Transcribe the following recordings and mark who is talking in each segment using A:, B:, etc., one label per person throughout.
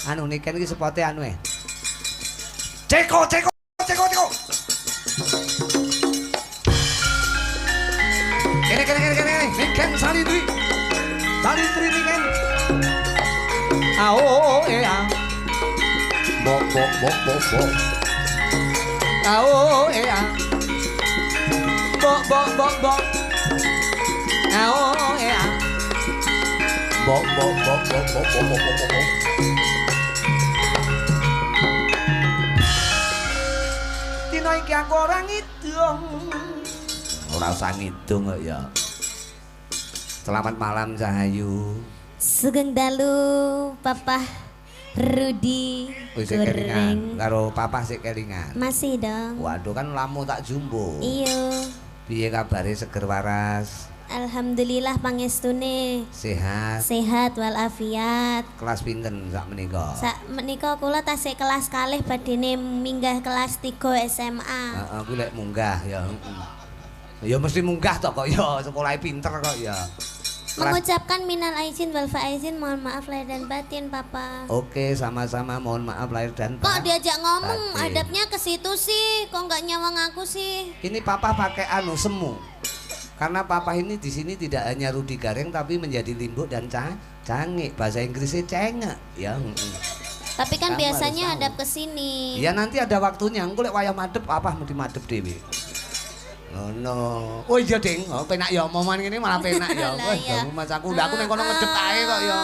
A: Anu niken iki sepote anu e. Ceko. Kene. Niken Salindri. Salindri niken. Ao ah. Bok. Ao ah. Bok. Ao ah. Bok. Dino iki aku ora ngidung. Ora usah ngidung kok ya. Selamat malam Cahayu.
B: Sugeng dalu Papa Rudi.
A: Wis kelingan karo Papa sik kelingan.
B: Masih dong.
A: Waduh kan lamu tak jumbo.
B: Iya.
A: Piye kabare seger waras?
B: Alhamdulillah pangestune.
A: Sehat.
B: Sehat walafiat.
A: Kelas pinten sak menika?
B: Sak menika kula tasik kelas kalih badene minggah kelas 3 SMA.
A: Heeh, kuwi lek munggah ya. Ya mesti munggah tok kok ya, sekolahe pinter kok ya.
B: Mengucapkan minal aizin wal faizin, mohon maaf lahir dan batin Papa.
A: Oke, sama-sama mohon maaf lahir dan batin.
B: Kok diajak ngomong adabnya ke situ sih? Kok nggak nyawang aku sih?
A: Ini Papa pakai anu semu. Karena Papa ini di sini tidak hanya Rudi Gareng tapi menjadi limbuk dan cangik. Bahasa Inggrisnya cengek ya.
B: Tapi kan
A: Kamu
B: biasanya
A: harus tahu.
B: hadap ke sini.
A: Ya nanti ada waktunya. Engko lek wayah madhep apa mesti madhep dhewe. Oh no. Oh iya Ding, oh, penak ya omongan ngene malah penak ya.
B: Lah,
A: Wah,
B: iya.
A: Mas aku ndak aku ning kono ngedep ae kok ya.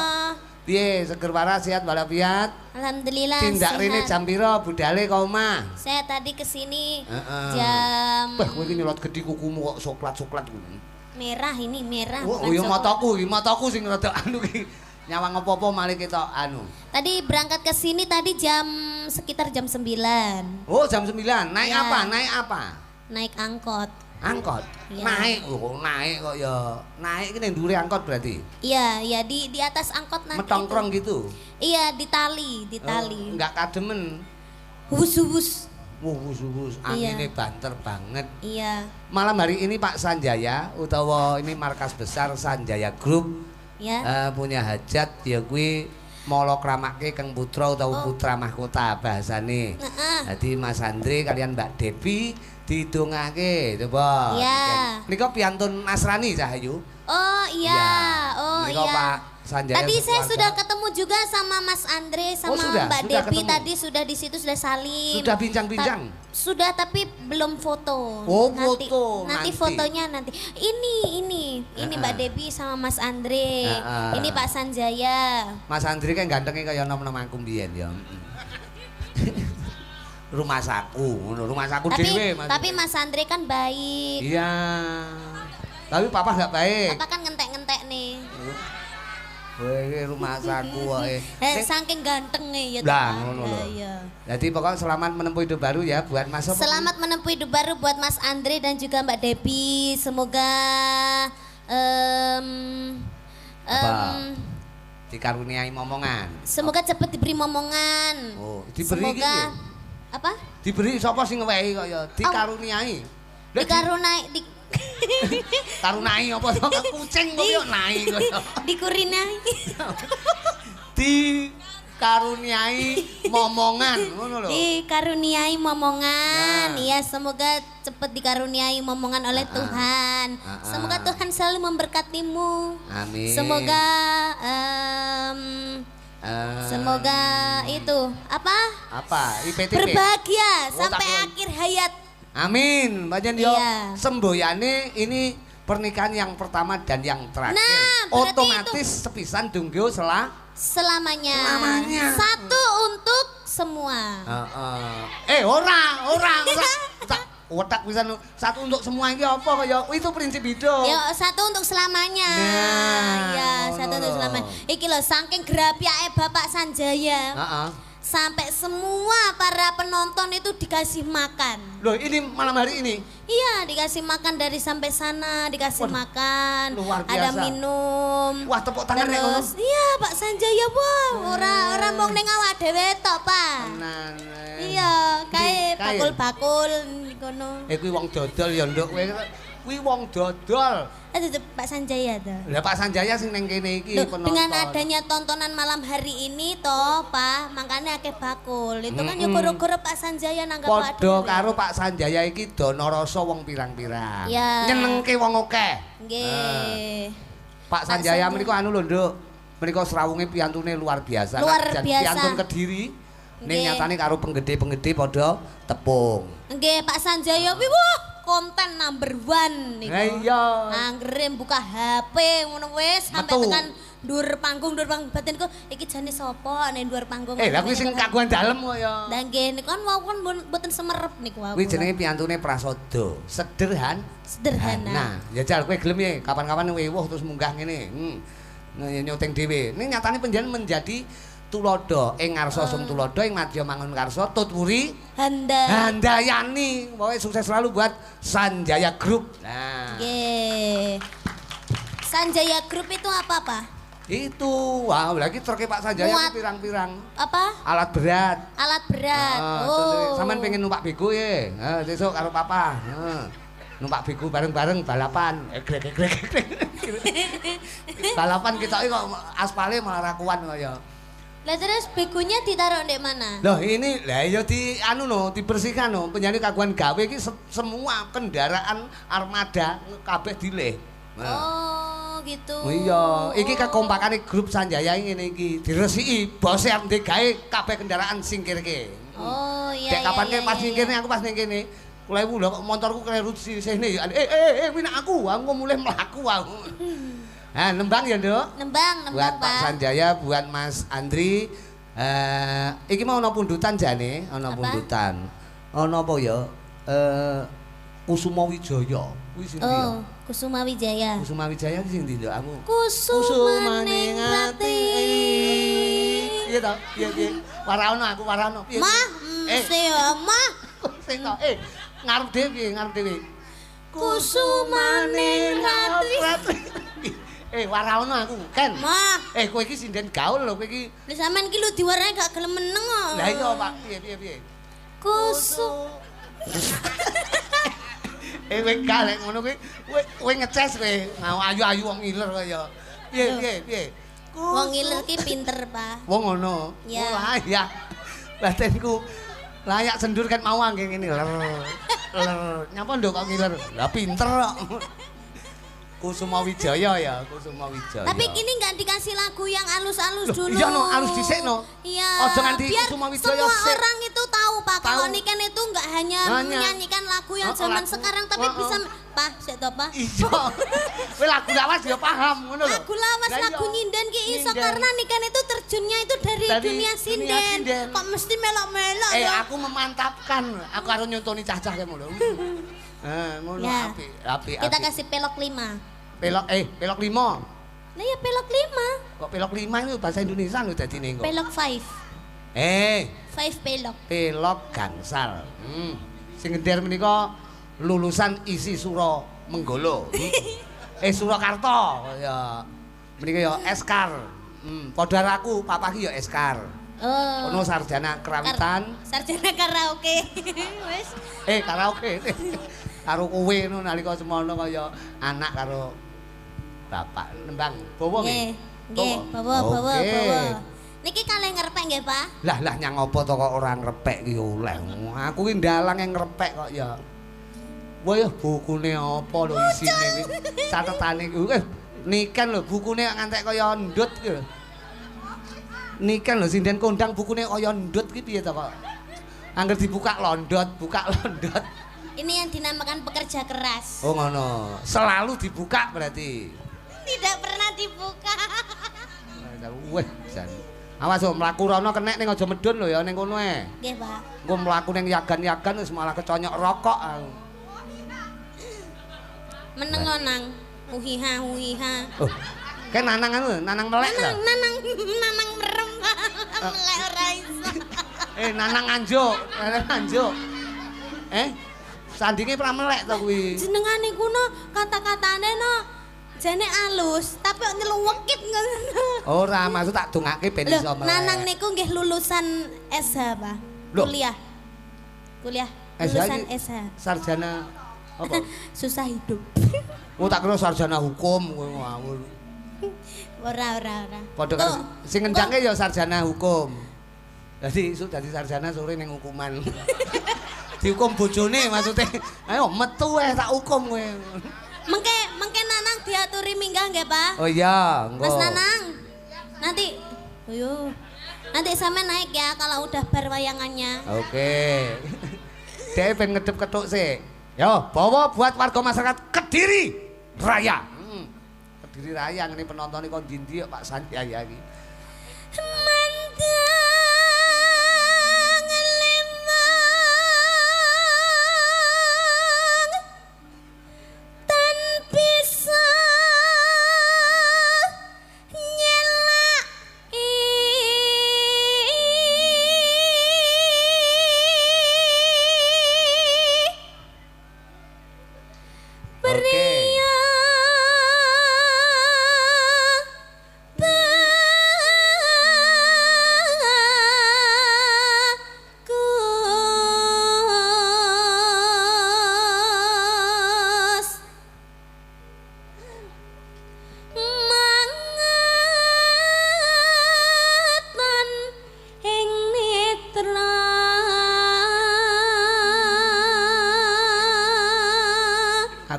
A: Piye seger waras sehat walafiat?
B: Alhamdulillah
A: Tindak
B: sehat.
A: rene jam pira budale kok omah?
B: Saya tadi kesini
A: Heeh.
B: jam
A: Wah, kowe iki nyelot gedhi kukumu kok soklat-soklat kuwi.
B: merah ini merah.
A: Oh,
B: bukan
A: iya
B: coklat.
A: mataku sing rada anu ki. Nyawang apa-apa malih ketok anu.
B: Tadi berangkat ke sini tadi sekitar jam 9.
A: Oh, jam 9. Naik
B: Ya.
A: apa? Naik apa?
B: Naik angkot.
A: Angkot.
B: Ya.
A: Naik. Oh, naik kok ya. Naik ki ning ndure angkot berarti.
B: Iya, iya di atas angkot nanti.
A: Metongkrong
B: itu.
A: gitu.
B: Iya, di tali.
A: Oh, enggak kademen.
B: Hubus-hubus.
A: Wus,
B: Iya.
A: anginnya banter banget.
B: Iya.
A: Malam hari ini Pak Sanjaya utawa ini markas besar Sanjaya Group
B: Ya.
A: punya hajat ya kuwi molo kramake Kang Putra utawa Putra Mahkota bahasane.
B: Heeh.
A: Jadi Mas Andre kalian Mbak Devi didongake coba.
B: Iya.
A: Nika piantun Nasrani Cahayu.
B: Oh iya.
A: Iya.
B: Oh
A: Nika
B: iya.
A: Pak Sanjaya.
B: Tadi saya
A: sekeluarga.
B: sudah ketemu juga sama Mas Andre sama
A: sudah?
B: Mbak
A: Sudah
B: Devi
A: ketemu?
B: tadi sudah di situ sudah salim.
A: Sudah bincang-bincang?
B: Sudah tapi belum foto.
A: Oh,
B: nanti,
A: foto,
B: nanti
A: nanti.
B: fotonya nanti. Ini Mbak Devi sama Mas Andre.
A: Heeh.
B: Ini Pak Sanjaya.
A: Mas Andri kan gantengnya kaya nom-nom aku mbiyen ya. Rumah saku, ngono rumah saku dhewe Mas.
B: Tapi Mas Andre kan baik.
A: Iya. Tapi papa enggak baik.
B: Papa kan ngentek-ngentek nih.
A: Weh, rumah saku wae.
B: Saking gantengnya ya.
A: Lah,
B: teman.
A: ngono
B: Lah,
A: lho.
B: iya.
A: Jadi pokoknya selamat menempuh hidup baru ya buat Mas.
B: Selamat menempuh hidup baru buat Mas Andre dan juga Mbak Devi. Semoga
A: Apa? Dikaruniai momongan.
B: semoga cepat diberi momongan.
A: Oh, diberi iki
B: Semoga
A: lho.
B: apa?
A: Diberi sapa sing ngewehi kok ya? Dikaruniai. Lah,
B: Dikarunai
A: Karunai apa to? Kucing kok yo nai kok ya.
B: dikurinai.
A: Dikaruniai momongan ngono lho.
B: Dikaruniai momongan.
A: Nah.
B: Ya, semoga cepat dikaruniai momongan oleh Tuhan. Semoga Tuhan selalu memberkatimu.
A: Amin.
B: Semoga
A: Eh,
B: semoga itu apa?
A: IPTP.
B: Berbahagia
A: Oh,
B: sampai
A: tak-
B: akhir hayat.
A: Amin. Pancen yo
B: Iya.
A: semboyane ini pernikahan yang pertama dan yang terakhir.
B: Nah, berarti
A: otomatis sepisan dunggo
B: Selamanya.
A: Selamanya.
B: Satu untuk semua.
A: ora. Otak pisan satu untuk semua iki apa kaya itu prinsip hidup.
B: Ya, satu untuk selamanya.
A: Nah,
B: Ya,
A: ngono
B: satu untuk
A: lho.
B: selamanya. Iki loh saking grapiake Bapak Sanjaya.
A: Heeh.
B: Sampai semua para penonton itu dikasih makan.
A: Loh, ini malam hari ini.
B: Iya, dikasih makan dari sampai sana, dikasih
A: Waduh,
B: makan,
A: luar
B: ada
A: biasa.
B: minum.
A: Wah, tepuk tangan nek ngono.
B: Terus, iya Pak Sanjaya, wah, ora mung ning awak dhewe tok, Pak.
A: Tenan.
B: Iya, kae
A: Kae.
B: bakul-bakul ngono.
A: Kuwi wong dodol ya, Nduk. Kowe kuwi wong dodol.
B: Itu Pak Sanjaya tuh.
A: Lah Pak Sanjaya sing neng kene iki penonton.
B: Dengan adanya tontonan malam hari ini toh, Pak, makanya akeh bakul. Itu kan yo gara-gara Pak Sanjaya nanggap Pak.
A: Padha karo Pak Sanjaya iki Danarasa wong pirang-pirang.
B: Ya.
A: Nyenengke wong akeh.
B: Nggih.
A: Pak Sanjaya menika anu lho, Nduk. Menika srawunge piyantune luar biasa.
B: Luar
A: Dan
B: biasa.
A: piantun Kediri. Ning
B: Nggih.
A: nyatane karo penggede-penggede padha tepung.
B: Nggih, Pak Sanjaya kuwi wah konten number 1 niku.
A: Lah iya.
B: Anggere buka HP ngono wis sampai
A: Metu.
B: tekan dhuwur panggung batinku iki jane sapa ning dhuwur panggung.
A: Lah kuwi sing kagungan dalem kok ya.
B: Lah nggih niku kan wau kan mboten semerep niku wau.
A: Kuwi jenenge piyantune Prasodo. Sederhana.
B: Sederhana.
A: Nah, ya jal kowe gelem ya kapan-kapan wewuh terus munggah ngene. Nyuting dhewe. Ning nyatane panjenengan menjadi tulodo ing ngarsa sum tulodo ing madya mangun karsa tutwuri handayani. Pokoke sukses selalu buat Sanjaya Group. Nah.
B: Nggih. Sanjaya Group itu apa, Pak?
A: Itu, wah lagi truk Pak Sanjaya
B: Muat.
A: itu pirang-pirang
B: Apa?
A: alat berat.
B: Alat berat.
A: Sampeyan pengen numpak bego ya. Besok karo papa. Numpak bego bareng-bareng balapan. Grek. Balapan kita kok aspalnya malah rakuan kaya.
B: Lah terus begonya ditaruh di mana?
A: Loh ini lah ya di anu no dibersihkan no penyanyi kaguan gawe iki semua kendaraan armada kabeh dileh.
B: Oh gitu.
A: Oh iya, iki kekompakane grup Sanjaya ngene iki diresiki bose arep gawe kabeh kendaraan singkirke.
B: Oh iya.
A: Dek kapan ke pas singkirne aku pas ning kene. Kulewu lho kok motorku kleru sini. Kuwi nak aku mulai mlaku aku. Nah, nembang ya, Nduk.
B: Nembang,
A: Buat Pak
B: Pak.
A: Sanjaya, buat Mas Andri. Iki mau ana pundutan jane, ana pundutan. Ana apa ya? Kusuma Wijaya. Kuwi sing ndi ya?
B: Oh, Kusuma Wijaya.
A: Kusuma Wijaya ki sing ndi, Nduk? Aku.
B: Kusuma ning ati.
A: Iya to? Piye? Warano aku warano. Piye?
B: Mah, mesti ya, Mah.
A: Sing to. Ngarep dhewe.
B: Kusuma ning ati.
A: Warano aku, Ken.
B: Mah.
A: Kowe iki sinden gaul lho, kowe iki.
B: Lha sampean iki lho diwarnai gak gelem meneng kok.
A: Lah iya, Pak. Piye?
B: Kusum.
A: Kowe galek ngono kuwi, kowe ngeces kowe. Mau ayu-ayu wong ngiler kaya. Piye?
B: Wong ngiler ki pinter, Pak.
A: Wong ngono.
B: Ya.
A: Layak. Batenku layak sendur kan mau angge ngene. Ler. Nyapa nduk kok ngiler? Lah pinter kok. Kusuma Wijaya ya, Kusuma Wijaya.
B: Tapi ini nggak dikasih lagu yang halus-halus dulu.
A: Iya no, halus dhisik no.
B: Iya.
A: Ojo nganti
B: biar
A: Kusuma Wijaya
B: semua
A: sik.
B: orang itu tahu Pak. Kalau
A: Tahu.
B: Niken itu nggak hanya menyanyikan lagu yang zaman
A: lagu.
B: sekarang, tapi bisa Pak, sik to Pak.
A: Iya. Kowe lagu lawas ya paham ngono lho.
B: Lagu lawas,
A: Lah iya.
B: lagu nyinden ki iso
A: Nyinden.
B: karena Niken itu terjunnya itu dari
A: Dari
B: dunia
A: dunia
B: sinden.
A: sinden.
B: Kok mesti melok-melok ya?
A: Aku memantapkan. Aku harus nyontoni cah-cah kayak ngono. Ngono
B: Ya.
A: apik.
B: Kita kasih pelok 5.
A: pelok 5.
B: Nah ya pelok 5.
A: Kok pelok 5 itu bahasa Indonesia lho dadine kok.
B: Pelok 5. 5 pelok.
A: Pelok gangsal. Sing ngender menika lulusan isi Suro Menggolo. Surakarta ya. Menika ya Eskar. Padha aku papa ki ya Eskar.
B: Oh.
A: Ono sarjana kerawitan.
B: Sarjana karaoke. Wes.
A: Karaoke. Karo kowe ngono nalika semono kaya anak karo bapak nembang. Bawa nggih.
B: Nggih, bawa. Niki kalih ngrepek nggih, Pak?
A: Lah nyang apa to kok ora ngrepek ki oleh. Aku ki ndalang yang ngrepek kok ya. Wah ya bukune apa lho isine iki. Catetane ku Niken lho bukune ngantek kaya ndut ki lho. Niken lho sinden kondang bukune kaya ndut ki piye to kok. Angger dibuka londot.
B: Ini yang dinamakan pekerja keras.
A: Oh ngono. Selalu dibuka berarti.
B: Tidak pernah dibuka.
A: Weh, jan. Awas yo mlaku rono kenek ning aja medun lho ya ning kono ae.
B: Nggih, Pak.
A: Engko mlaku ning yagan-yagan wis malah keconyok rokok aku.
B: Meneng nang uhiha.
A: Oh. Kae nanang anu, nanang melek ta?
B: Nanang merem. Melek ora iso.
A: Nanang anjuk. Sandinge pra melek to kuwi.
B: Jenengane kuno kata-katane no jane alus, tapi kok nyeluwekit ngono.
A: Ora, maksud tak dongake ben iso melek.
B: Nanang niku nggih lulusan SH, Pak.
A: Loh.
B: Kuliah.
A: SH
B: Lulusan
A: iki
B: SH.
A: Sarjana Apa?
B: Susah hidup.
A: Oh tak kira sarjana hukum kowe ngawur.
B: Ora.
A: Padha kan sing ngendake ya sarjana hukum. Dadi isuk dadi sarjana sore ning hukuman. Dihukum bojone maksudnya. Ayo metu tak hukum kowe.
B: Mengke Nanang diaturi minggah nggih, Pak?
A: Oh iya, engko.
B: Mas Nanang. Nanti nanti sampe naik ya kalau udah bar wayangannya.
A: Oke. Dek pengen ngedep ketuk sih. Yo, bawa buat warga masyarakat Kediri Raya. Kediri Raya ngene penonton iki kok ndi Pak Sanjaya iki.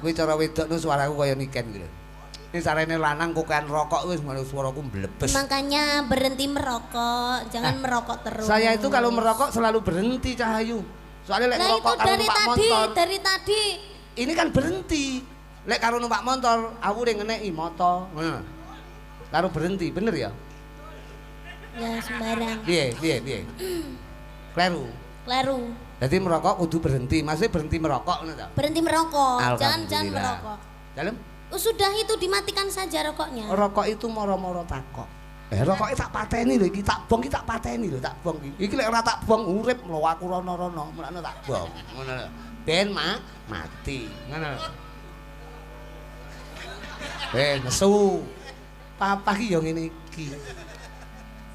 A: Aku cara wedok nu suaraku kaya Niken gitu. Ini sarene lanang kokean rokok wis malah suaraku mlebes.
B: Makanya berhenti merokok, jangan merokok terus.
A: Saya itu kalau merokok selalu berhenti Cahayu. Soalnya lek ngerokok karo numpak motor.
B: Dari tadi.
A: Ini kan berhenti. Lek karo numpak motor, aku udah ngeneki moto. Ngono. Karo berhenti, bener ya?
B: Ya sembarang.
A: Piye? Kleru. Jadi merokok kudu berhenti, maksudnya berhenti merokok ngono ta?
B: Berhenti merokok, jangan merokok.
A: Dalam?
B: Sudah itu dimatikan saja rokoknya.
A: Rokok itu moro-moro takok. Rokoknya tak pateni lho iki, tak bong iki tak pateni lho, tak bong iki. Iki lek ora tak bong urip mlo aku rono-rono, mulane tak bong. Ngono lho. Ben mati. Ngono lho. Nesu. Papa ki yo ngene iki.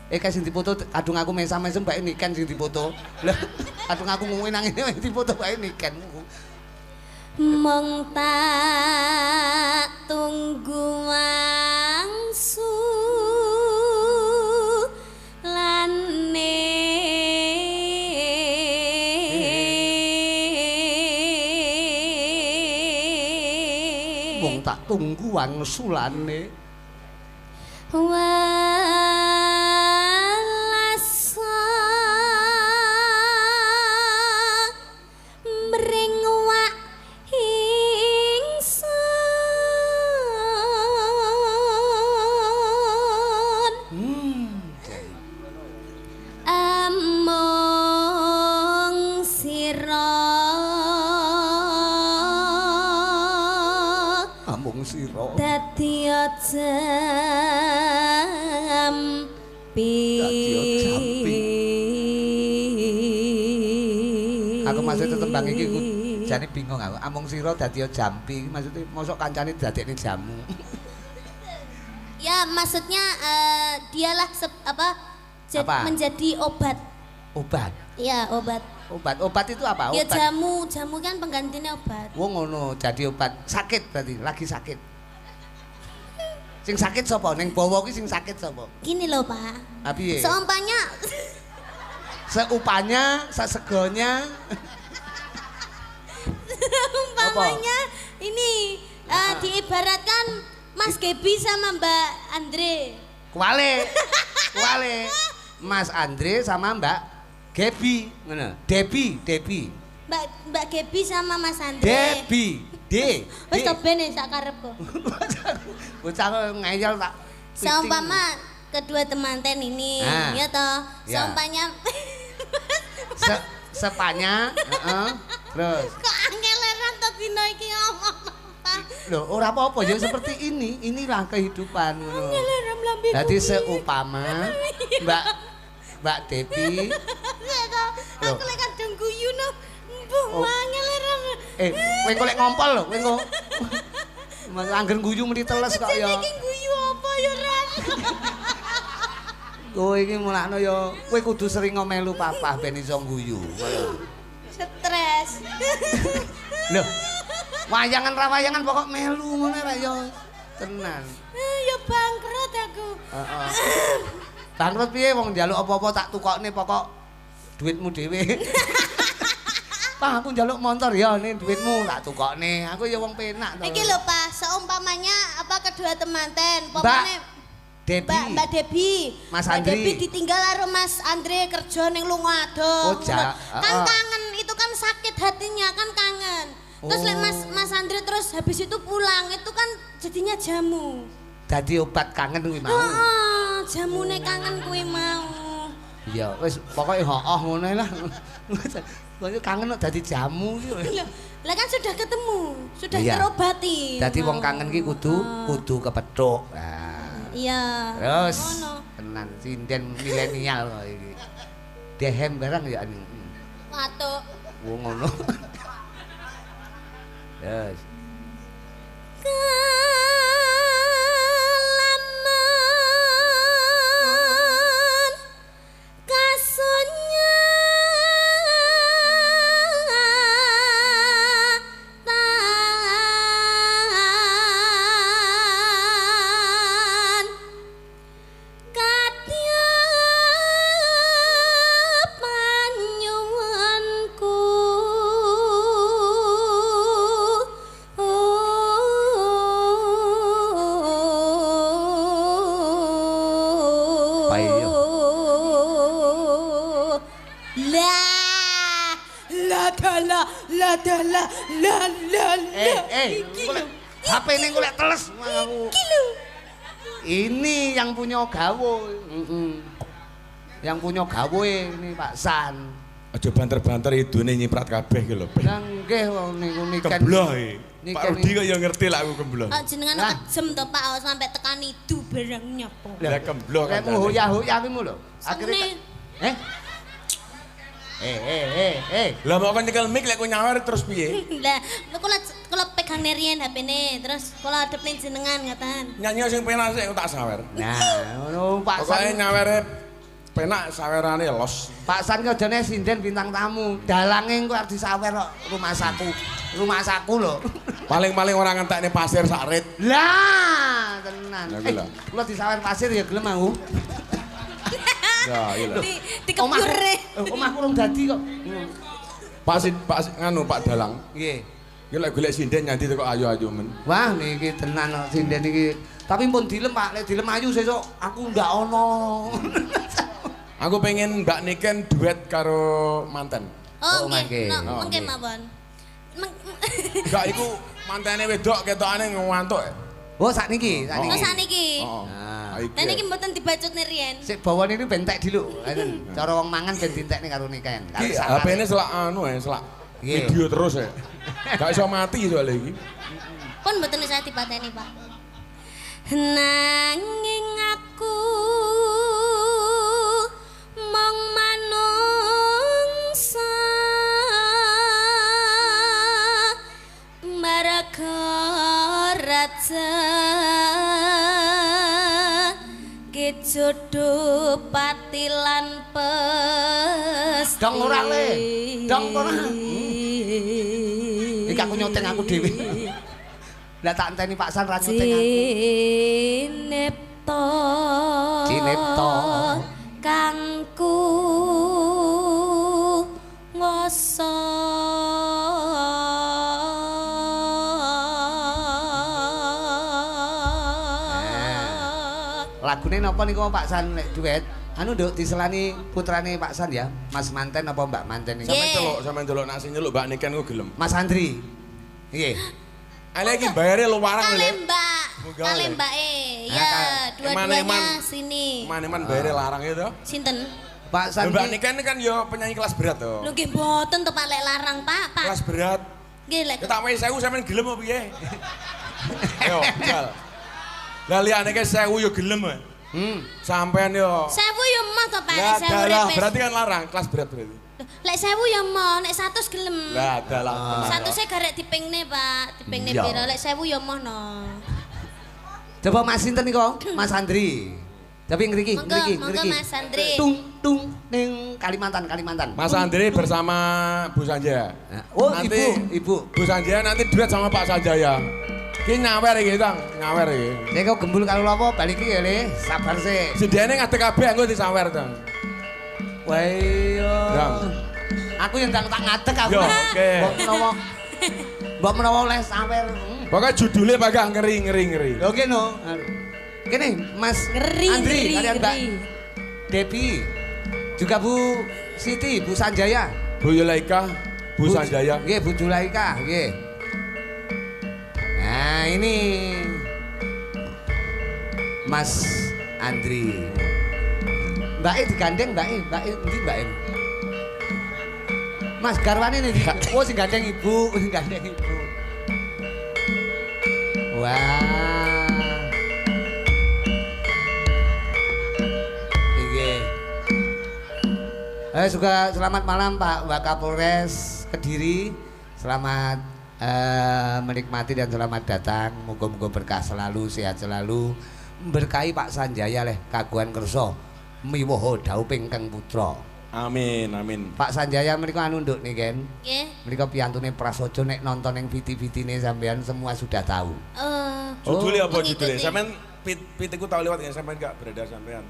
A: Kayak sing dipoto kadung aku mesam-mesem bae Niken sing dipoto. Lah kadung aku ngomongin nang ngene dipoto bae Niken.
B: Mong tak tunggu wangsu lane
A: Mong tak tunggu wangsu lane
B: dadi jampi.
A: Aku maksudnya tembang iki jane bingung aku. Amung sira dadi jampi, maksudnya mosok kancane dadekne jamu.
B: Ya, maksudnya dialah menjadi obat.
A: Obat.
B: Iya, obat.
A: Obat itu apa?
B: Ya
A: obat.
B: jamu kan penggantinya obat.
A: Wong ngono, jadi obat. Sakit berarti, lagi sakit. Sing sakit sapa? Ning bawa ki sing sakit sapa?
B: Gini loh, Pak.
A: Piye?
B: Seumpanya,
A: sesegonya.
B: umpamanya ini diibaratkan Mas Gebi sama Mbak Andre.
A: Kuale. Mas Andre sama Mbak Gebi, ngono. Debi.
B: Mbak Gebi sama Mas Andre.
A: Debi.
B: Wis to ben sak karepku.
A: Bocah ngeyel tak.
B: Seumpama kedua temanten ini, ya toh. Seumpanya
A: sepanya, terus.
B: Kok angeleran to dina iki ngomong.
A: Loh, ora apa-apa ya seperti ini. Inilah kehidupan ngono. Dadi seumpama Mbak Devi.
B: Aku lek kadung guyu no. Mbuh angeleran.
A: Kowe kok lek ngompol lho, kowe kok. Mas anggen guyu mesti teles kok ya.
B: Iki guyu apa ya, Ran?
A: Kowe iki mulakno ya kowe kudu sering ngomelu papa ben iso guyu.
B: Stres.
A: Loh, Wayangan ra wayangan pokok melu ngene rek ya. Tenan.
B: Ya bangkrut aku.
A: Heeh. Bangkrut piye wong njaluk apa-apa tak tukokne pokok duitmu dhewe. Pak aku njaluk motor ya ini duitmu tak tukokne. Aku ya wong penak to.
B: Iki lho Pak, seumpamanya apa kedua temanten,
A: Mbak
B: pomane Mbak Debi.
A: Mas
B: Mbak
A: Andri.
B: Debi ditinggal karo Mas Andre kerja ning lunga adoh.
A: Oh,
B: Kan kangen, itu kan sakit hatinya kan kangen. Terus lek Mas Andre terus habis itu pulang, itu kan jadinya jamu.
A: Dadi obat kangen kuwi mau.
B: Heeh, jamune kangen kuwi mau.
A: Ya wis pokoke hooh ngono lah. Kok kangen kok dadi jamu iki.
B: Lah kan sudah ketemu, sudah
A: Iya.
B: terobati.
A: Dadi wong kangen ki kudu kepethuk. Nah.
B: Iya.
A: Terus
B: Ngono.
A: tenan sinden milenial kok iki. Dehem barang ya anu.
B: Watuk.
A: Wong ngono. Yes.
B: Kalaman kasunya tan kadya panyuwunku
A: Payo. HP ning golek teles aku. Ini yang punya gawe. Yang punya gawe ini Pak San.
C: Aja banter-banter idune nyiprat kabeh ki lho.
A: Lah nggih wong niku niken.
C: Kembloh e.
A: Niken
C: Pak Rudi kok ya ngerti lah aku kembloh.
B: Jenengan
A: Lah.
B: kejem to Pak sampai tekan itu barang nyopo.
C: Lah kembloh kan.
A: Lek hoya-hoya kuwi lho. Akhire
B: Sene.
C: Lah mau kan nyekel mic lek kowe nyawer terus piye?
B: Lah, kula pegang nerien HP-ne, terus kula adep ning jenengan ngaten.
C: Nyanyi sing penak sik tak sawer.
A: Nah, ngono Pak
C: Pokoke
A: San.
C: nyawere penak sawerane los.
A: Pak San ki ajane sinden bintang tamu. Dalange engko arep disawer kok rumah saku. Rumah saku lho.
C: Paling-paling ora ngentekne pasir sak rit.
A: Lah, tenan.
C: Lah, kuwi lho.
A: Kula disawer pasir ya gelem aku.
C: Ya, iya lho.
B: Dikepure.
A: Omahku urung dadi kok.
C: Pak nganu Pak Dalang.
A: Nggih.
C: Iki lek golek sinden nyanti kok ayu-ayu men.
A: Wah, niki tenan kok sinden iki. Tapi pun dilem Pak, lek dilem ayu sesuk aku ndak ono.
C: Aku pengen Mbak Niken duet karo manten.
B: Oh,
A: Oh, mangke.
B: nggih. No,
C: Oh,
B: mangke
C: nggih.
B: mawon.
C: Enggak iku mantene wedok ketokane ngantuk.
A: Oh, sakniki,
B: Oh,
A: sakniki.
B: saniki.
C: Heeh.
A: Nah,
B: Lah niki mboten dibacutne riyen.
A: sik bawan ini bentek dulu. Ngaten. Cara wong mangan ben dientekne karo niken. Karo
C: Iki
A: sakare.
C: HP-ne selak anu selak
A: Iya.
C: video terus ya. Gak iso mati soalnya iki.
B: Pun mboten saya dipateni, Pak. Nanging aku mong manungsa marga raja ke jodoh pati lan pesti.
A: Dong ora le. Dong ora. Iki aku nyoteng aku dhewe. Lah tak enteni Pak San ra nyoteng aku.
B: Cinipta
A: Cinipta.
B: kangku ngoso
A: Lagune napa niku Pak San lek duet? Anu nduk diselani putrane Pak San ya, Mas Manten apa Mbak Manten iki?
C: Sampeyan delok nak sing nyeluk Mbak Niken ku gelem.
A: Mas Andri. Nggih.
C: Ala iki bayare luwarang
B: kali
C: lho.
B: Mbak
C: Munggah,
B: kali
C: Le.
B: Mbak ya
C: Eman-eman.
B: dua-duanya sini
C: Maneman bayare larang itu.
B: sinten
A: Pak San
C: Mbak
A: iki
C: Niken kan ya penyanyi kelas berat to.
B: lho nggih mboten to Pak lek larang Pak
C: Kelas berat.
B: nggih lek
C: Ya tak wae 1000 sampean gelem apa piye? Yo, jal. Lah liyane ke 1000 yo gelem. Sampean yo.
B: 1000 ya mah to Pak
C: Lah
B: lek 1000
C: dalah
B: repes
C: berarti kan larang kelas berat berarti.
B: lek 1000 ya mah nek 100 gelem
C: Lah dalah.
B: 100 e garek dipingne Pak dipingne
A: Iya.
B: pira lek 1000 ya mah no
A: Coba Mas sinten niku? Mas Andri. Tapi ngriki,
B: Monggo Mas Andre.
A: Tung ning Kalimantan.
C: Mas Andre bersama Bu Sanjaya.
A: Oh,
C: nanti,
A: ibu.
C: Bu Sanjaya nanti duet sama Pak Sanjaya. Ki nyawer iki, Tang. Nyawer iki.
A: Nek kok gembul karo apa balik iki ya, Le. Sabar sik.
C: Sediane ngadeg kabeh engko disawer, Tang.
A: Wah iya. Aku yang tak ngadeg aku.
C: Yo, oke.
A: Mbok menawa oleh sawer.
C: Pokoknya judulnya bagah ngeri.
A: Oke no. Kene Mas
B: Ngeri,
A: Andri,
B: ngeri,
A: kalian Mbak
B: ngeri.
A: Depi. Juga Bu Siti, Bu Sanjaya.
C: Bu Yulaika, Bu Sanjaya.
A: Nggih, Bu Julaika, nggih. Nah, ini Mas Andri. Mbak digandeng, Mbak endi Mbak? Mas garwane nih. Oh, sing gandeng Ibu, Wah. Juga selamat malam Pak Wakapolres Kediri. Selamat menikmati dan selamat datang. Moga-moga berkah selalu, sehat selalu. Berkahi Pak Sanjaya leh kagungan kersa miwoho dauping kang putra.
C: Amin.
A: Pak Sanjaya menika anu nduk nih Ken.
B: Nggih.
A: Menika piyantune prasaja nek nonton ning viti-vitine sampean semua sudah tahu.
C: Judulnya apa
B: mengikuti.
C: judulnya? Sampean pitiku tahu lewat ya, sampean gak beredar sampean.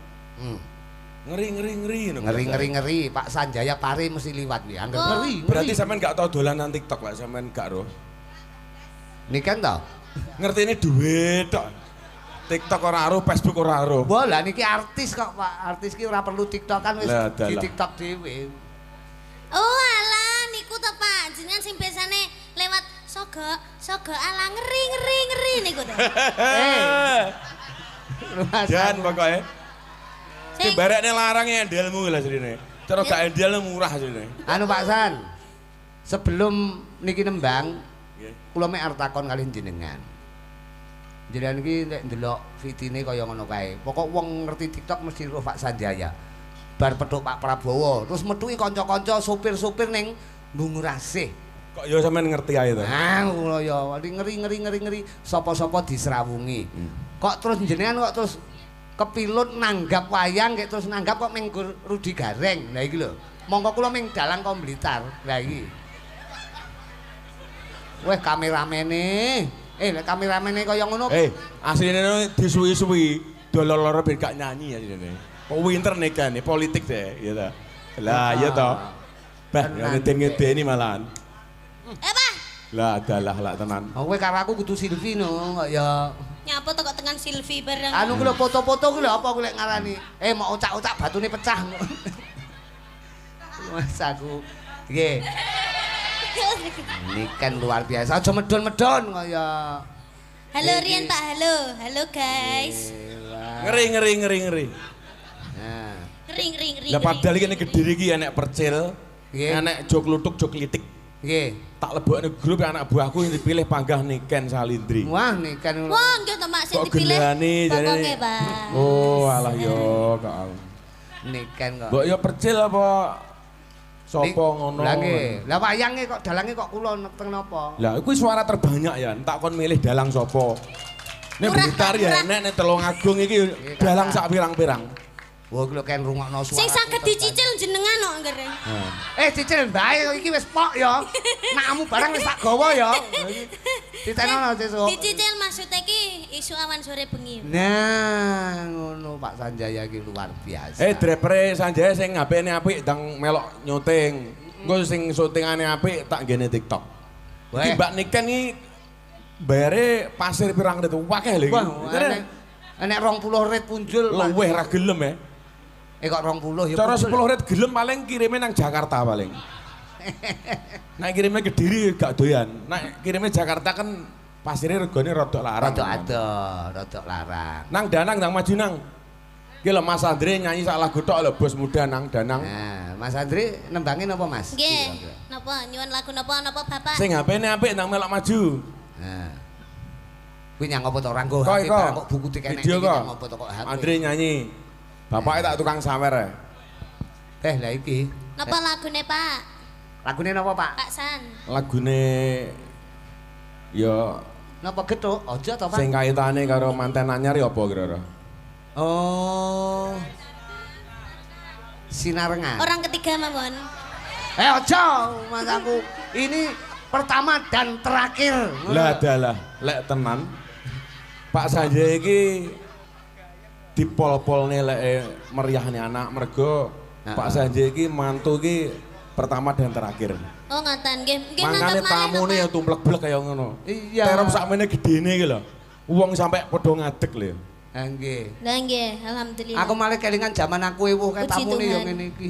C: Ngeri.
A: Pak Sanjaya pare mesti liwat nih. Angger ngeri.
C: Berarti sampean gak tau dolanan TikTok lah, sampean gak roh.
A: Niken to?
C: Ngerti ini duit tok. TikTok ora roh, Facebook ora roh.
A: Bola niki artis kok Pak. Artis ki ora perlu TikTokan wis di TikTok dhewe.
B: Oh alah niku to Pak, jenengan sing biasane lewat sogo ala ngeri niku to.
C: Jan pokoknya. Sebaraknya larang ya endelmu lah sini. Cara gak endel murah sini.
A: Anu Pak San, sebelum niki nembang, kula mek arep takon kalian jenengan. Jenengan iki nek ndelok vitine kaya ngono kae. Pokok wong ngerti TikTok mesti roh Pak Sanjaya. Bar petuk Pak Prabowo, terus metuki kanca-kanca sopir-sopir ning Bungurasih.
C: Kok ya sampean ngerti ae to?
A: Ah, kula ya ngeri. Sapa-sapa disrawungi. Kok terus jenengan kok terus kepilut nanggap wayang kayak terus nanggap kok ming Rudi Gareng. Lah iki lho. Monggo kula ming dalang kok Blitar. Lah iki. Weh kameramene. Nek kameramene kaya ngono.
C: Asline disuwi-suwi dolor-loro ben gak nyanyi asline. Kok winter nekane politik deh, ya ta. Lah iya to. Bah, ngeden-ngedeni malahan.
B: Pak.
C: Lah adalah lak tenan.
A: Kowe karo aku kudu selfie no kok ya.
B: Nyapa to kok tengan Silvi bareng.
A: Anu ku lho foto-foto ku lho apa ku lek ngarani. Mau ocak-ocak batune pecah. Mas aku. Nggih. Ini kan luar biasa. Aja medon-medon kaya.
B: Halo Rian Pak, halo guys.
C: Ngeri.
A: Nah.
B: Ngeri.
C: Lah padahal iki nek Kediri iki enek percil, enek jok lutuk, jok litik.
A: Nggih.
C: Tak lebokne grup anak buahku yang dipilih panggah Niken Salindri.
A: Wah, Niken.
B: Wah, nggih to Mak sing dipilih. Pokoke, Pak.
C: Oh, alah yo kok.
A: Niken kok.
C: Mbok yo percil apa sapa ngono.
A: Lah nggih. Lah wayange kok dalange kok kula teng napa?
C: Lah kuwi suara terbanyak ya, tak kon milih dalang sapa. Nek Blitar ya nek Telung Agung iki dalang sak pirang-pirang.
A: Wah, kula kan rungokno suara.
B: Sing saged dicicil jenengan kok nggere.
A: Cicil bae iki wis pok ya. Nakmu barang wis tak gawa ya. Ditenono sesuk.
B: Dicicil maksudnya iki isu awan sore bengi.
A: Nah, ngono Pak Sanjaya iki luar biasa.
C: Drepere Sanjaya sing ngapene apik ndang melok nyuting. Engko sing syutingane apik tak nggene TikTok. Iki Mbak Niken iki bayare pasir pirang rit akeh lho iki.
A: Enek 20 rit punjul.
C: Luwih ra gelem ya.
A: Kok 20 ya.
C: Cara 10 rit gelem paling kirime nang Jakarta paling. Nek kirime Kediri gak doyan. Nek kirime Jakarta kan pasirnya regane rada larang.
A: Rada larang.
C: Nang Danang nang maju nang. Iki lho Mas Andre nyanyi sak lagu tok lho Bos Muda nang Danang.
A: Nah, Mas Andre nembangin apa Mas?
B: Nggih. Napa nyuwun lagu napa Bapak?
C: Sing HP-ne apik nang melok maju.
A: Nah. Kuwi nyang apa to ora nggo
C: HP
A: kok buku tikene iki nyang apa to kok HP.
C: Andre nyanyi. Bapaknya tak tukang sawer.
A: Lah iki.
B: Napa lagune Pak?
A: Lagune napa Pak?
B: Pak San.
C: Lagune ya
A: napa gethuk? Aja to Pak.
C: sing kaitane karo manten anyar ya apa kira-kira?
A: Oh. Sinarengan.
B: Orang ketiga mawon.
A: Ojo, Mas aku. Ini pertama dan terakhir.
C: Lah adalah lek tenan. Pak Sanjaya iki dipol-polne lek meriahne anak mergo Pak Sanjaya iki mantu iki pertama dan terakhir.
B: Oh ngoten nggih. Nggih
C: Mangkane
B: nonton malih,
C: tamune ya
B: Pak.
C: tumplek-blek kaya ngono.
A: Iya.
C: Terus sakmene gedene iki lho. Wong sampe padha ngadeg lho.
A: Ha nggih.
B: Lah nggih, alhamdulillah.
A: Aku malah kelingan zaman aku ewuh kae
B: Puji
A: tamune ya
B: Tuhan.
A: ngene iki.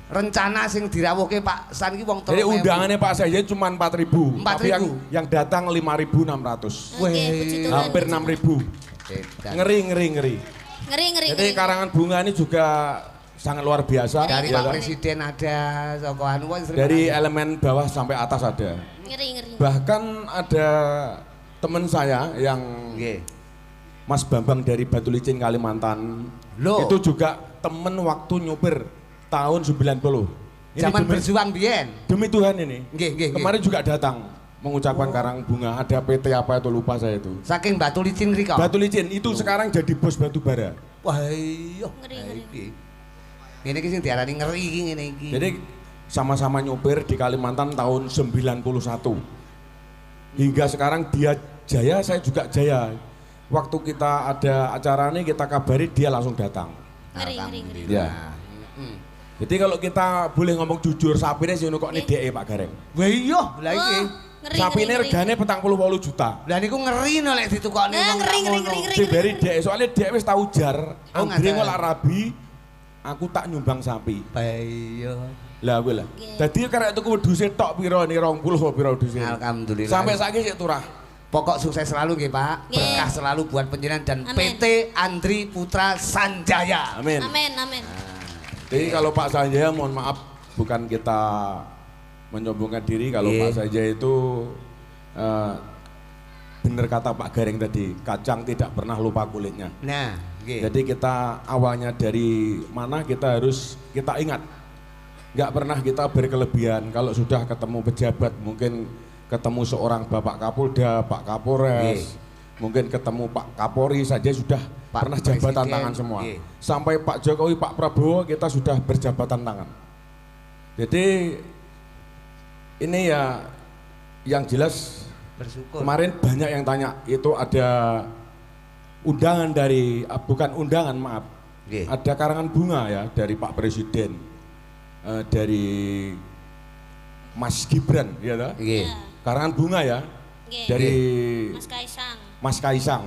A: Rencana sing dirawuhke Pak San iki wong 3.000.
C: Jadi undangannya Pak Sanjaya cuma 4.000.
A: 4.000.
C: Tapi yang datang 5.600.
B: Oke, puji Tuhan.
C: Hampir 6.000. Ngeri.
B: Ngeri.
C: Jadi karangan bunga ini juga sangat luar biasa.
A: Dari
C: ya
A: Pak
C: kan?
A: Presiden ada, saka anu wong sering
C: Dari
A: ada.
C: elemen bawah sampai atas ada.
B: Ngeri.
C: Bahkan ada teman saya yang
A: Nggih.
C: Mas Bambang dari Batu Licin Kalimantan.
A: Loh.
C: Itu juga temen waktu nyupir tahun 90. Ini
A: Zaman
C: demi,
A: berjuang biyen.
C: demi Tuhan ini.
A: Nggih.
C: Kemarin juga datang mengucapkan karang bunga. Ada PT apa itu lupa saya itu.
A: Saking Batu Licin rika.
C: Batu Licin itu sekarang jadi bos batu bara.
A: Wah iya.
B: Ngeri.
A: Ini iki sing diarani ngeri iki ngene iki.
C: Jadi sama-sama nyupir di Kalimantan tahun 91. Hingga sekarang dia jaya, saya juga jaya. Waktu kita ada acara ini kita kabari dia langsung datang.
B: Ngeri.
C: Ya. Jadi kalau kita boleh ngomong jujur, sapine sih kok ini DE Pak Gareng.
A: Wah iya, lah iki.
C: Sapine regane 48 juta.
A: Lah niku ngeri no lek ditukokne wong
B: Ngeri.
C: Sing dari DE soalnya DE wis tau jar,
A: Oh,
C: anggere
A: ngaten.
C: ngolah rabi, aku tak nyumbang sapi.
A: Iya.
C: Lah kuwi lah. Dadi karek tuku wedhuse tok pira ni 20 apa pira wedhuse.
A: Alhamdulillah.
C: Sampai saiki sik turah.
A: Pokok sukses selalu nggih Pak.
B: Nggih.
A: Berkah selalu buat penjenengan dan
B: Amin.
A: PT Andri Putra Sanjaya.
C: Amin.
B: Amin.
C: Jadi kalau Pak Sanjaya mohon maaf bukan kita menyombongkan diri kalau
A: Iya.
C: Pak Sanjaya itu bener kata Pak Gareng tadi, kacang tidak pernah lupa kulitnya.
A: Nah, nggih.
C: Jadi kita awalnya dari mana kita harus kita ingat. Nggak pernah kita berkelebihan kalau sudah ketemu pejabat, mungkin ketemu seorang Bapak Kapolda, Pak Kapolres, mungkin ketemu Pak Kapolri saja sudah
A: Pak
C: pernah jabatan
A: Presiden,
C: tangan semua.
A: iya.
C: Sampai Pak Jokowi, Pak Prabowo kita sudah berjabatan tangan. Jadi ini ya yang jelas
A: Bersyukur.
C: kemarin banyak yang tanya itu ada undangan dari bukan undangan maaf,
A: Nggih.
C: ada karangan bunga ya dari Pak Presiden, dari Mas Gibran, ya toh?
A: Nggih.
C: Karangan bunga ya
B: Nggih.
C: dari
B: Mas Kaisang.
C: Mas Kaisang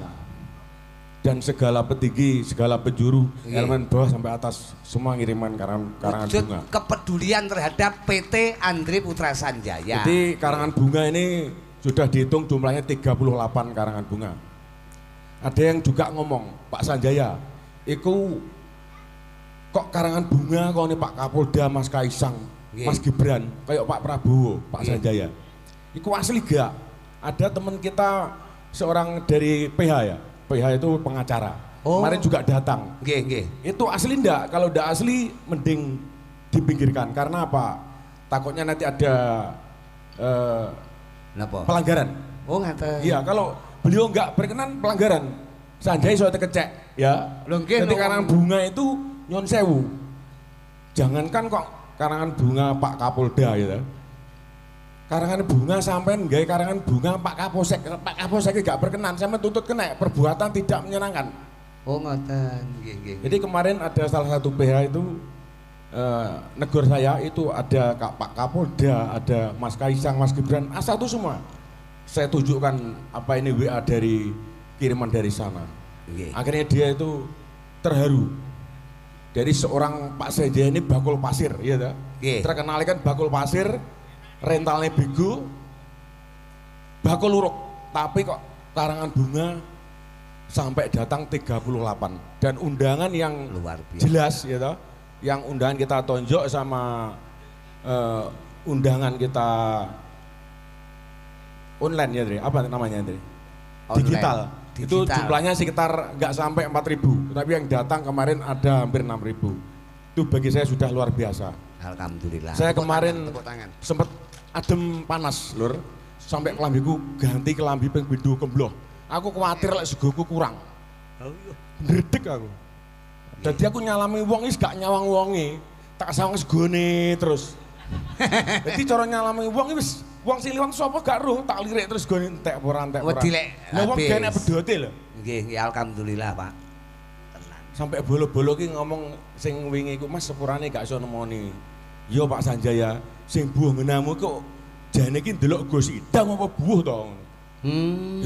C: dan segala petinggi, segala penjuru,
A: Nggih.
C: elemen bawah sampai atas semua ngiriman karangan
A: Wujud
C: bunga.
A: kepedulian terhadap PT Andri Putra Sanjaya.
C: Jadi karangan bunga ini sudah dihitung jumlahnya 38 karangan bunga. Ada yang juga ngomong, Pak Sanjaya, iku kok karangan bunga kok ini Pak Kapolda, Mas Kaisang,
A: Nggih.
C: Mas Gibran, kayak Pak Prabowo, Pak
A: Nggih.
C: Sanjaya. Iku asli gak? Ada teman kita seorang dari PH ya, PH itu pengacara.
A: Oh.
C: Kemarin juga datang.
A: Nggih.
C: Itu asli ndak? Kalau ndak asli mending dipinggirkan. Karena apa? Takutnya nanti ada
A: Napa?
C: pelanggaran.
A: Oh ngaten.
C: Iya, kalau beliau nggak berkenan pelanggaran. Sanjaya suatu kecek, ya.
A: Lho, nggih,
C: Nanti
A: lho.
C: karangan bunga itu nyon sewu. Jangankan kok karangan bunga Pak Kapolda gitu. Karangan bunga sampean nggak karangan bunga Pak Kapolsek. Pak Kapolsek nggak berkenan, sampean tuntut kena perbuatan tidak menyenangkan.
A: Oh ngoten. Nggih.
C: Jadi kemarin ada salah satu PH itu negor saya itu ada Pak Kapolda, ada Mas Kaisang, Mas Gibran, asal itu semua. Saya tunjukkan apa ini WA dari kiriman dari sana.
A: Nggih.
C: Akhirnya dia itu terharu. Dari seorang Pak Sanjaya ini bakul pasir, ya toh?
A: Nggih.
C: Terkenal kan bakul pasir, rentalnya bego, bakul luruk, tapi kok karangan bunga sampai datang 38 dan undangan yang
A: Luar biasa.
C: jelas ya toh, yang undangan kita tonjok sama undangan kita online ya Dri, apa namanya Dri?
A: Online.
C: Digital. Itu
A: Digital.
C: jumlahnya sekitar nggak sampai 4.000, tapi yang datang kemarin ada hampir 6.000. Itu bagi saya sudah luar biasa.
A: Alhamdulillah.
C: Saya
A: Tepuk
C: kemarin
A: tangan, tepuk tangan.
C: sempat adem panas lur, sampai kelambiku ganti kelambi ping pindho kembloh. Aku khawatir lek segoku kurang.
A: Oh iya.
C: ndredeg aku. Dadi aku nyalami wong wis gak nyawang wonge, tak sawang segone terus. Dadi cara nyalami wong wis wong sing liwat sapa gak roh, tak lirik terus gone entek ora entek ora.
A: Wedi lek
C: Lah wong
A: habis.
C: kene pedote lho.
A: Nggih, alhamdulillah, Pak. Tenan.
C: Sampai bolo-bolo ki ngomong sing wingi iku Mas sepurane gak iso nemoni. Yo Pak Sanjaya, sing buah ngenamu kok jane ki ndelok Gus Idam apa buah to.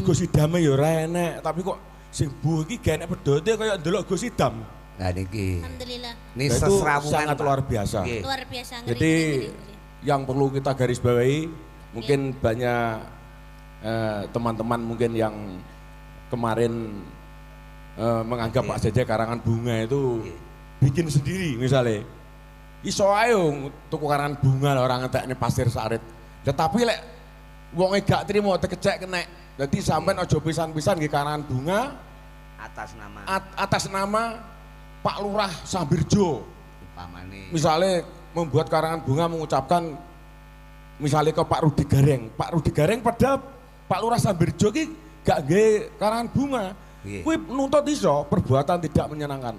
C: Gus Idame ya ora enek, tapi kok sing buah ki gak enek pedote kaya ndelok Gus Idam.
A: Nah niki.
B: Alhamdulillah.
A: Ini
C: Nah, itu
A: sesrawungan
C: sangat
A: Pak.
C: luar biasa.
A: Nggih.
B: Luar biasa ngeri.
C: Jadi yang perlu kita garis bawahi, mungkin banyak teman-teman mungkin yang kemarin menganggap Pak Jaja karangan bunga itu bikin sendiri misalnya. Iso ae tuku karangan bunga lah orang ngetekne pasir sarit. Tetapi lek wonge gak trimo tekecek kenek. Dadi sampean aja pisan-pisan nggih karangan bunga atas nama Pak Lurah Sambirjo.
A: Umpamane.
C: Misalnya membuat karangan bunga mengucapkan misalnya ke Pak Rudi Gareng. Pak Rudi Gareng padahal Pak Lurah Sambirjo ki gak nggih karangan bunga.
A: Nggih.
C: Kuwi nuntut iso perbuatan tidak menyenangkan.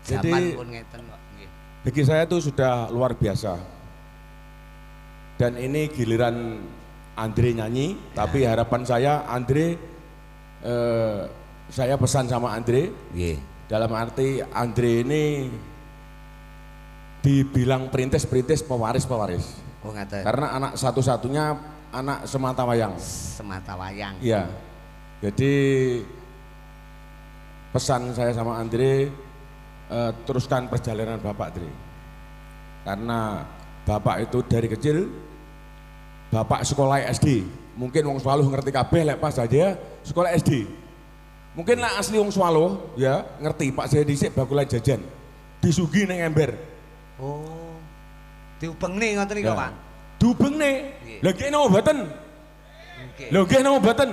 A: Zaman
C: Jadi
A: pun ngeten kok. Nggih.
C: bagi saya itu sudah luar biasa. Dan ini giliran Andre nyanyi, tapi harapan saya Andre saya pesan sama Andre.
A: Nggih.
C: Dalam arti Andre ini dibilang perintis-perintis pewaris-pewaris.
A: Oh ngaten.
C: Karena anak satu-satunya anak sematawayang.
A: Semata wayang.
C: Iya. Jadi pesan saya sama Andre teruskan perjalanan Bapak Andre. Karena Bapak itu dari kecil Bapak sekolah SD. Mungkin wong Swallow ngerti kabeh lek pas aja sekolah SD. Mungkin lah asli wong Swallow ya ngerti Pak saya dhisik bakulan jajan disugi neng ember.
A: Oh. Diubengne ngoten niku, Pak.
C: Diubengne. Lha ki napa mboten?
A: Nggih.
C: Lho nggih napa mboten?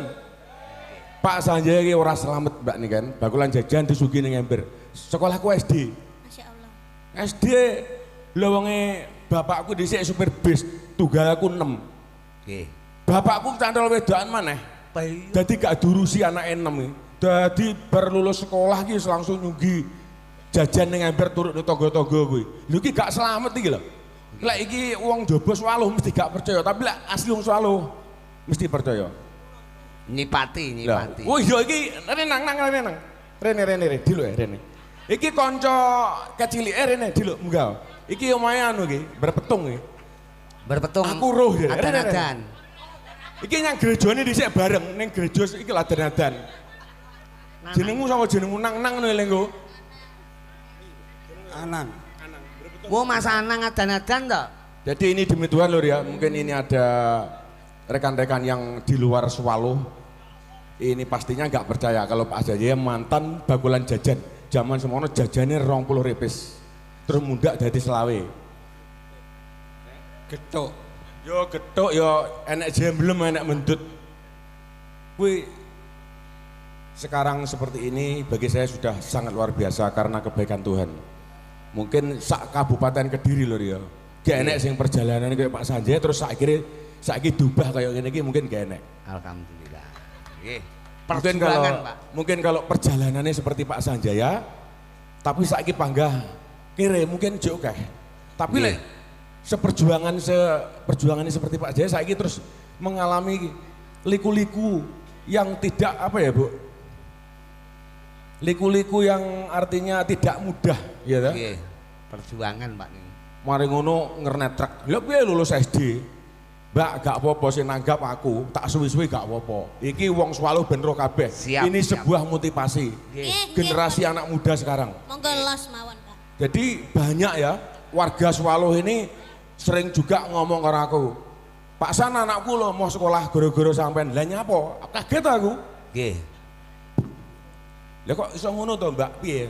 C: Pak Sanjaya ki ora selamat Mbak nih kan, bakulan jajan disugi ning ember. Sekolahku SD.
B: Masya Allah.
C: SD lho wonge bapakku dhisik supir bis, tunggalku 6.
A: Nggih.
C: Bapakku cantol wedokan maneh. Dadi gak durusi anake 6 iki. Dadi bar lulus sekolah ki langsung nyugi jajan ning ember turut ning tangga-tangga kuwi. Lho iki gak selamat iki lho. Lek iki wong Jobo Swallow mesti gak percaya, tapi lek asli wong Swallow mesti percaya.
A: Nyipati.
C: Oh iya iki renang. Rene dilo ya Rene. Iki kanca kecilike Rene dilo munggah. Iki omahe anu iki, berpetung iki.
A: Berpetung.
C: Aku roh ya.
A: Adan-adan.
C: Iki nang gerejane dhisik bareng ning gereja iki ladan-adan. Jenengmu sapa jenengmu nang ngono lho.
D: Anang.
A: Wo Mas Anang adan-adan to?
C: Jadi ini demi Tuhan lho ya, mungkin ini ada rekan-rekan yang di luar Swallow. Ini pastinya nggak percaya kalau Pak Jaya mantan bakulan jajan. Zaman semono jajannya 20 repis. Terus mundak dadi selawe.
D: Getuk.
C: Yo getuk yo enek jemblem enek mendut. Kuwi sekarang seperti ini bagi saya sudah sangat luar biasa karena kebaikan Tuhan. Mungkin sak kabupaten Kediri lho ya. Gak enek sing perjalanan kayak Pak Sanjaya terus saiki dubah kayak ngene iki mungkin gak enek.
A: Alhamdulillah. Nggih.
C: Mungkin kalau perjalanannya seperti Pak Sanjaya tapi saiki panggah kire mungkin jauh kah. Tapi lek perjuangannya seperti Pak Jaya saiki terus mengalami liku-liku yang tidak apa ya, Bu? Liku-liku yang artinya tidak mudah, ya ta?
A: Nggih. Perjuangan, Pak nih.
C: Mari ngono ngernet truk. Lha piye lulus SD? Mbak gak apa-apa sing nanggap aku, tak suwi-suwi gak apa-apa. Iki wong Swallow ben ro kabeh.
A: Siap,
C: Ini
A: siap.
C: sebuah motivasi.
B: Nggih,
C: Generasi anak muda sekarang.
B: Monggo los mawon, Pak.
C: Jadi banyak ya warga Swallow ini sering juga ngomong karo aku. Pak San anakku loh mau sekolah goro-goro sampean. Lah nyapa? Kaget aku.
A: Nggih.
C: Lah kok iso ngono to, Mbak? Piye?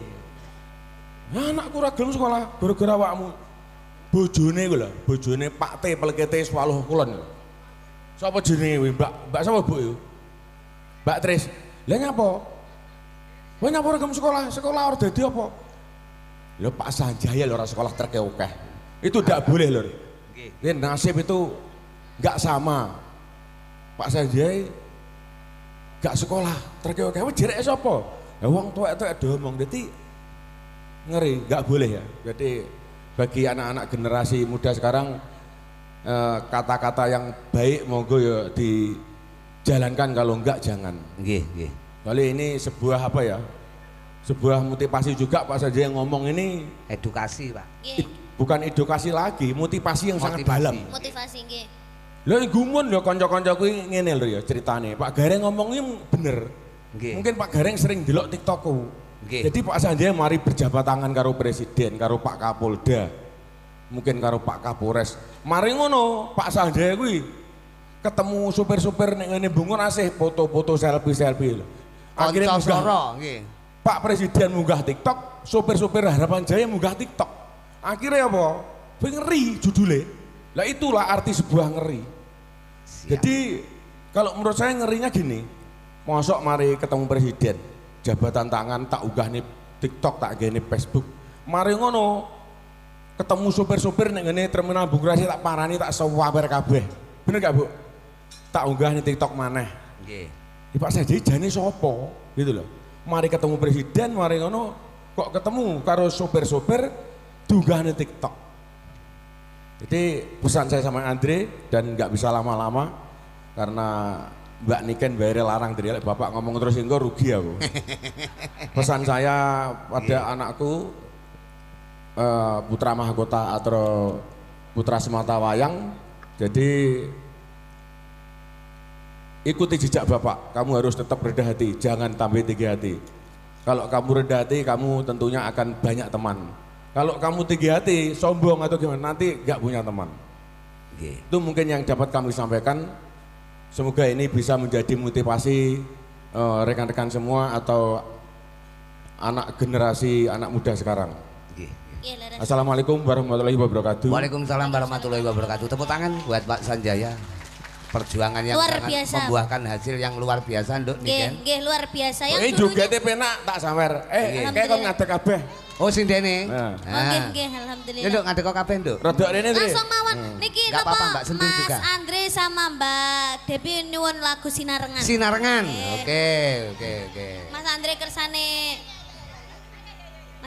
C: Ya, anakku ora gelem sekolah gara-gara awakmu. Bojone ku lho, bojone Pak T pelekete Swallow Kulon. Sapa jenenge kuwi, Mbak? Mbak sapa, Bu? Mbak Tris. Lah nyapa? Kowe nyapa ora gelem sekolah? Sekolah ora dadi apa? Lho Pak Sanjaya lho ora sekolah treke akeh. Itu ndak boleh lho. Nggih. Nasib itu enggak sama. Pak Sanjaya enggak sekolah treke akeh. Wis jereke sapa? Ya wong tuwek-tuwek ngomong dadi ngeri, nggak boleh ya. Jadi bagi anak-anak generasi muda sekarang kata-kata yang baik monggo ya dijalankan, kalau enggak jangan.
A: Nggih, nggih.
C: Kali ini sebuah apa ya? Sebuah motivasi juga Pak Sanjaya yang ngomong ini
A: Edukasi, Pak.
B: Nggih.
C: bukan edukasi lagi, motivasi yang sangat dalam.
B: Motivasi nggih.
C: Lho gumun lho kanca-kanca kuwi ngene lho ya ceritane. Pak Gareng ngomong ini bener.
A: Nggih.
C: Mungkin Pak Gareng sering delok TikTokku.
A: Nggih.
C: Jadi Pak Sanjaya mari berjabat tangan karo presiden, karo Pak Kapolda. Mungkin karo Pak Kapolres. Mari ngono, Pak Sanjaya kuwi ketemu supir-supir ning ngene bungun asih foto-foto selfie-selfie lho. Akhirnya
A: Kancasara, nggih.
C: Pak Presiden munggah TikTok, supir-supir Harapan Jaya munggah TikTok. Akhirnya apa? Ngeri judulnya. Lah itulah arti sebuah ngeri.
A: Siap.
C: Jadi kalau menurut saya ngerinya gini, mosok mari ketemu presiden, jabatan tangan tak unggah nih TikTok, tak gini Facebook. Mari ngono, ketemu supir-supir ning ngene terminal Bung Rasi tak parani, tak sewaber kabeh. Bener gak Bu? Tak unggah nih TikTok maneh.
A: Nggih.
C: Di Pak Sanjaya jane sapa? Gitu loh. Mari ketemu presiden, mari ngono kok ketemu karo supir-supir diunggah nih TikTok. Jadi pesan saya sama Andre dan nggak bisa lama-lama karena Mbak Niken bayar larang dari Bapak ngomong terus engko rugi aku. Pesan saya pada anakku putra mahkota atau putra semata wayang, jadi ikuti jejak Bapak, kamu harus tetap rendah hati, jangan tambah tinggi hati. Kalau kamu rendah hati, kamu tentunya akan banyak teman. Kalau kamu tinggi hati, sombong atau gimana, nanti gak punya teman.
A: Nggih.
C: Itu mungkin yang dapat kami sampaikan. Semoga ini bisa menjadi motivasi rekan-rekan semua atau anak generasi anak muda sekarang.
A: Nggih.
B: Nggih, leres.
C: Assalamualaikum warahmatullahi wabarakatuh.
A: Waalaikumsalam warahmatullahi wabarakatuh. Tepuk tangan buat Pak Sanjaya. Perjuangan yang
B: Luar
A: sangat
B: biasa.
A: membuahkan hasil yang luar biasa, Nduk
B: Nggih,
A: Niken.
B: nggih luar biasa yang
C: Ini
B: dulunya.
C: jogete penak tak sawer. Kayak kon ngadeg kabeh.
A: Oh, sindene.
C: Nah.
B: Oh, nggih, nggih, alhamdulillah.
A: Ya, Nduk, ngadeg kok kabeh, Nduk.
C: Rodok rene Tri.
B: Langsung mawon niki
A: Nggak
B: napa
A: apa-apa, Mbak, sentuh
B: Mas
A: juga.
B: Andre sama Mbak Debbie nyuwun lagu Sinarengan.
A: Sinarengan.
B: Oke.
A: Oke.
B: Mas Andre kersane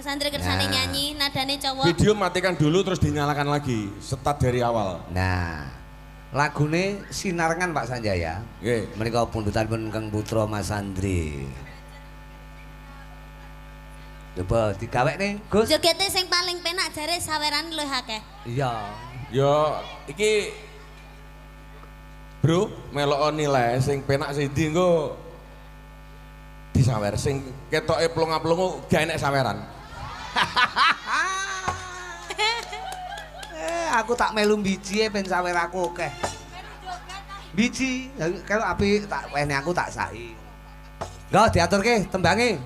A: Nah.
B: nyanyi nadane cowok.
C: Video matikan dulu terus dinyalakan lagi, start dari awal.
A: Nah, lagune Sinarengan Pak Sanjaya.
C: Nggih.
A: Menika pundutanipun Kang Putra Mas Andri. Coba digawe nih, Gus.
B: Jogete sing paling penak jare saweran luwih akeh.
A: Iya.
C: Yo, iki Bro, melok nilai sing penak sing ndi engko disawer, sing ketoke plonga-plongo gak enek saweran.
A: Aku tak melu biji ben sawer aku akeh. Biji, kalau api tak wene aku tak sahi. Nggak diaturke tembange.